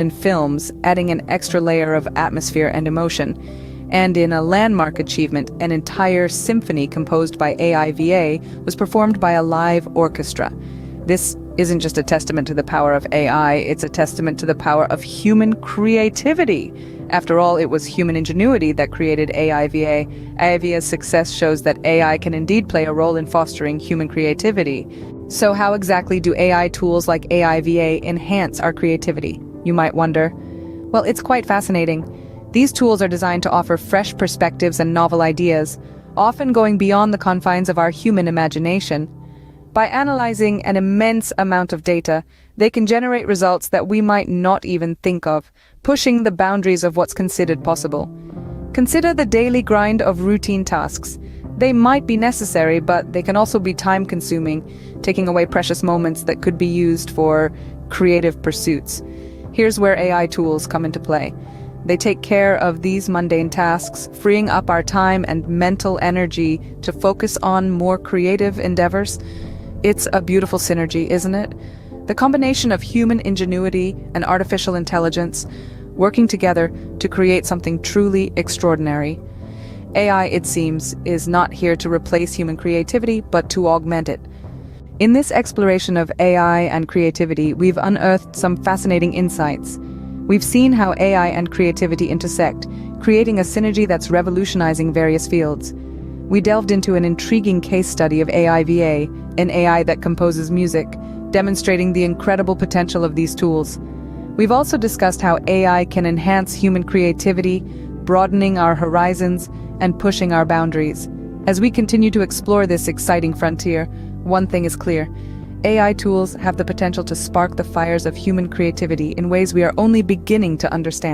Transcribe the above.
in films, adding an extra layer of atmosphere and emotion. And in a landmark achievement, an entire symphony composed by AI VA was performed by a live orchestra. This isn't just a testament to the power of AI, it's a testament to the power of human creativity. After all, it was human ingenuity that created AI VA. AI VA's success shows that AI can indeed play a role in fostering human creativity. So how exactly do AI tools like AI VA enhance our creativity, you might wonder? Well, it's quite fascinating. These tools are designed to offer fresh perspectives and novel ideas, often going beyond the confines of our human imagination. By analyzing an immense amount of data, they can generate results that we might not even think of, pushing the boundaries of what's considered possible. Consider the daily grind of routine tasks. They might be necessary, but they can also be time-consuming, taking away precious moments that could be used for creative pursuits. Here's where AI tools come into play. They take care of these mundane tasks, freeing up our time and mental energy to focus on more creative endeavors. It's a beautiful synergy, isn't it? The combination of human ingenuity and artificial intelligence working together to create something truly extraordinary. AI, it seems, is not here to replace human creativity, but to augment it. In this exploration of AI and creativity, we've unearthed some fascinating insights. We've seen how AI and creativity intersect, creating a synergy that's revolutionizing various fields. We delved into an intriguing case study of AI VA, an AI that composes music, demonstrating the incredible potential of these tools. We've also discussed how AI can enhance human creativity, broadening our horizons and pushing our boundaries. As we continue to explore this exciting frontier, one thing is clear. AI tools have the potential to spark the fires of human creativity in ways we are only beginning to understand.